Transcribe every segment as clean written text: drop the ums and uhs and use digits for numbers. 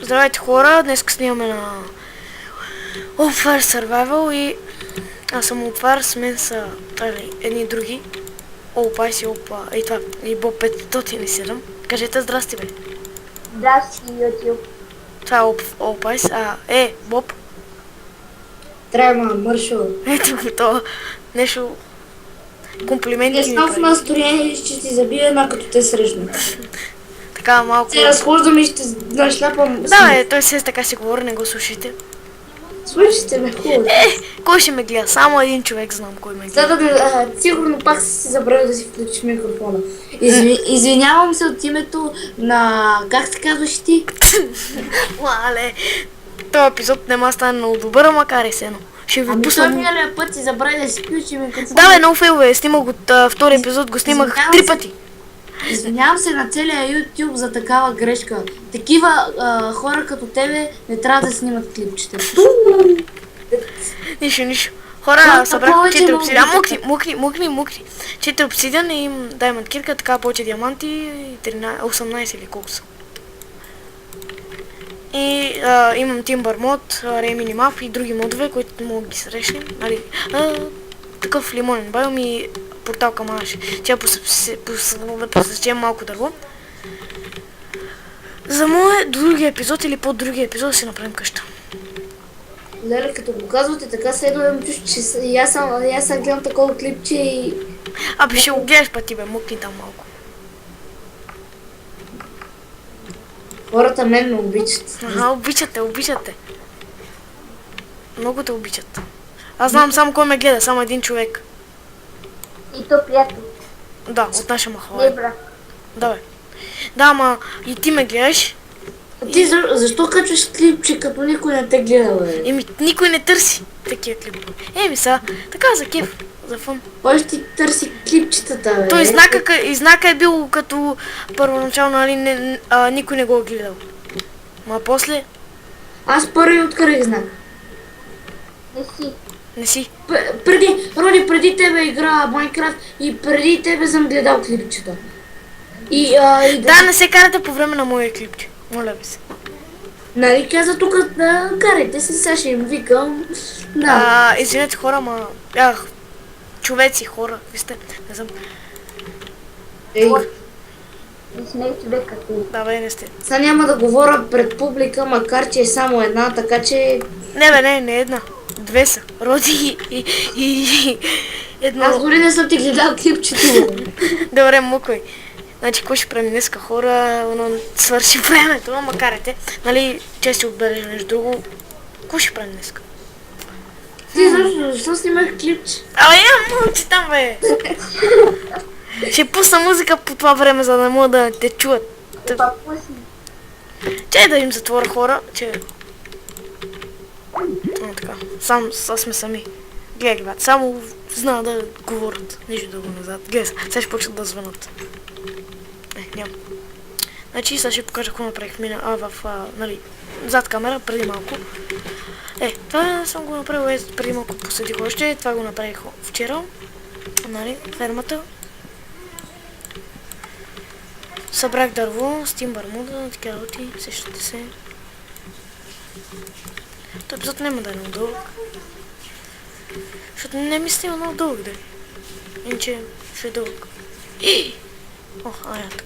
Здравейте хора, днес снимаме на Opfire Survival и аз съм Opfire, с мен са едни други. Опайс и Опа, и това, и Боб 507. Кажете здрасти, бе. Здрасти, YouTube. Това е Опайс, Боб. Трябва мършо. Ето го това нещо. Комплименти ми В прави. настроение ще ти забия една като те срещна. Така малко... Се разхождам и ще нашляпам. Да, бе, той се така си говори, не го слушайте. Слушайте ме хубаво. Кой ще ме гледа? Само един човек знам кой ме гледа. Сигурно пак си забравил да си включиш микрофона. Извинявам се от името на... Как се казваш ти? Мале, този епизод не ма стане много добър, макар и сено. Ще ви Ами той пусна... миналия път си забрави да си включи микрофона. Да, бе, много фейлове. Снимах го втори епизод, го снимах Извинявам 3 се. пъти. Извинявам се на целия YouTube за такава грешка. Такива хора като тебе не трябва да снимат клипчета. Нищо. Хора, Колко събрах повече 4 много обсидиана. обичате? Мукни. 4 обсидиана и им даймонд кирка, така повече диаманти и 18 или колко са. И имам Timber мод, Ray Minimap и други модове, които мога да ги срещнем. Нали, такъв лимонен байом и портал към Анаши. Тя посечем малко дърво. За моят другия епизод или по другия епизод ще направим къща. Леле, като го казвате така, следва да ме чуш, че и аз съм гледам такова клипче и... Абе, ще го гледаш пъти, бе, мукни там малко. Хората мен ме обичат. Ага, обичате. Много те обичат. Аз знам само кой ме гледа, само един човек. И то приятел. Да, от наша махала. Не, брат. Да, бе. Да, ама и ти ме гледаш. Ти защо качваш клипче, като никой не те гледа, бе? Никой не търси такива клипове. Така за кеф, за фън. Кой ще ти търси клипчетата, бе? Той знака е бил като първоначално, нали, никой не го е гледал. Ма после Аз първи откарах знак. Не си. не си. Преди тебе игра Майнкрафт и преди тебе съм гледал клипчета. Да, не се карате по време на моя клипче. Моля ви се. Нали каза тук да карайте се, сега ще им викам. Да. Извинете хора, ма... човеци, хора, ви сте, не знам. Ей, Не сме човека ти. Да, бе, не сте. сега няма да говоря пред публика, макар че е само една, така че... Не, бе, не една. 2 са. Роди и едно. Аз дори не съм ти гледал клипчето. Добре, мукай. Значи, какво ще правим днеска, хора? Свърши времето, ама карате. Нали, чест ще отбележа нещо друго. Какво ще правим днеска? Ти защо снимах клипче? Мълчи там, бе! Ще пусна музика по това време, за да мога да те чуят. Това пусни. Чай да им затворя хора, че... така. Аз сме сами. Гледай, брат, само знам да говорят. Нищо друго назад. Гледай, сега ще почнат да звънат. Няма. Значи сега ще покажа какво направих нали, зад камера преди малко. Това съм го направил, преди малко посетих още, това го направих вчера. Нали, фермата. Събрах дърво с Timber мода, такива работи, сещате се. Този епизод няма да е много дълъг. Защото не ми снима много дълъг, да. Иначе ще е дълъг. Така.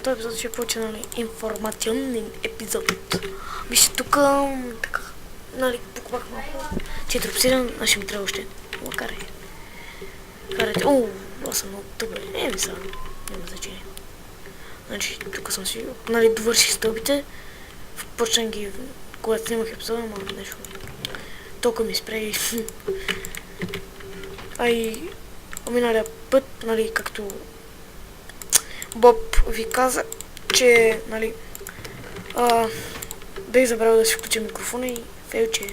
Този епизод ще получи, нали, информационен епизод. Вижте тук, така, нали, покупах малко. 4 обсидиан, ще ми трябва още. Карайте. Аз съм много добре. Сега, няма значение. Значи, тук съм си, нали, довърших стълбите. Почнах ги, когато снимах епизода, ама нещо. Толкова ми спре и... миналия път, нали, както Боб ви каза, че, нали, бех забравил да си включа микрофона и фейлче.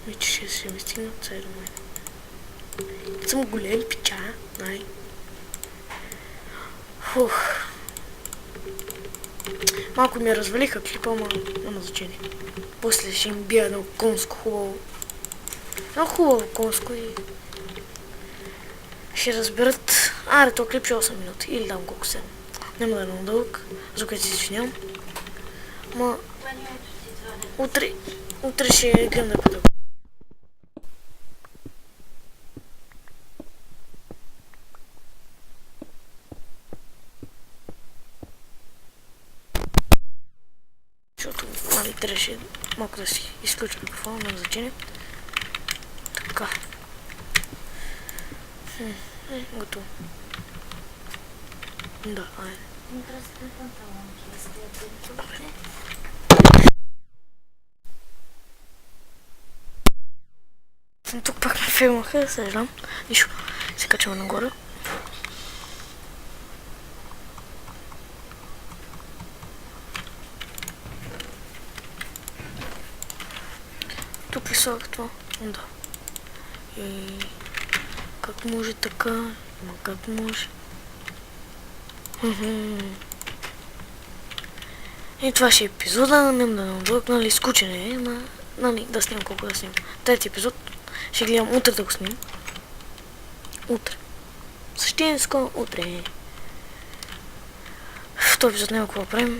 Мисля, ще ми стигнат сега до мен. Като съм голем пича, нали. Малко ми развалиха клипа, ама няма значение. После ще им бия едно конско хубаво. Много хубаво конско и... ще разберат. То клип ще 8 минути. Или дам колко 7. Няма да е много дълъг, за което си извинявам. Ма утре ще гледам да бъда. Защото, нали, трябваше малко да си изключа микрофона, няма значение. Така. Готово. Да, айде. Тук пак ме филмаха, съжалявам. Нищо, се качваме нагоре. Тук ли слагах това? Да. И как може така? Ма как може? И това ще е епизода, няма да надълъг, нали, скучен е, нали, да снимам колко да снимам. Трети епизод ще гледам утре да го снимам. Утре. Същинско утре. В този епизод няма какво да правим.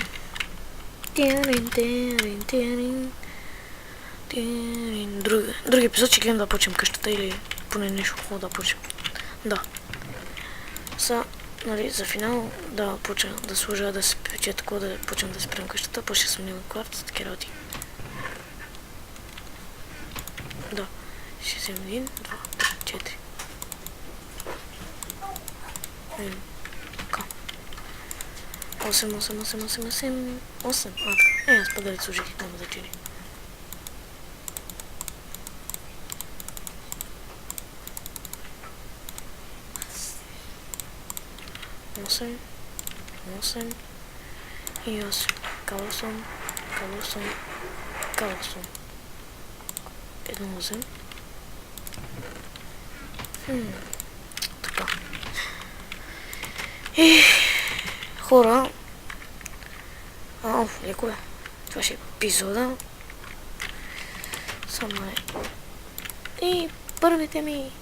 Други епизод ще гледам да почнем къщата или поне нещо хубаво да почнем. Да. Нали, за финал да почна да служа да се пече такова, да почнем да се правим къщата, после ще сменим кварц, такива работи. Да. Ще вземем 1, 2, 3, 4. Така. 8. Така. Аз па да служих, няма значение. 8 и 8. Калосон. 1, 8. Така. И хора. Леко е. Това ще е епизода. Само е. И първите ми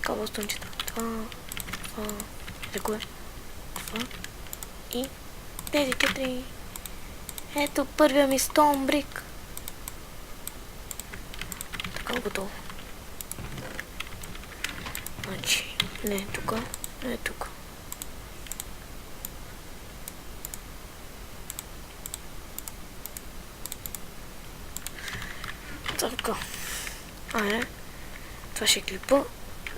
калостончета. Това. Леко е. Това. И тези 4. Ето първия ми стон брик. Така готово. Значи, не тук, не тук. Така. Айде. Това ще е клипа.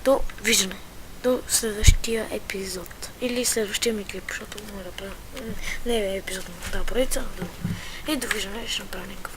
Довиждане. До следващия епизод. Или следващия ми клип, защото мога да правя. Не е епизод на тази поредица. И довиждане, ще направя някакъв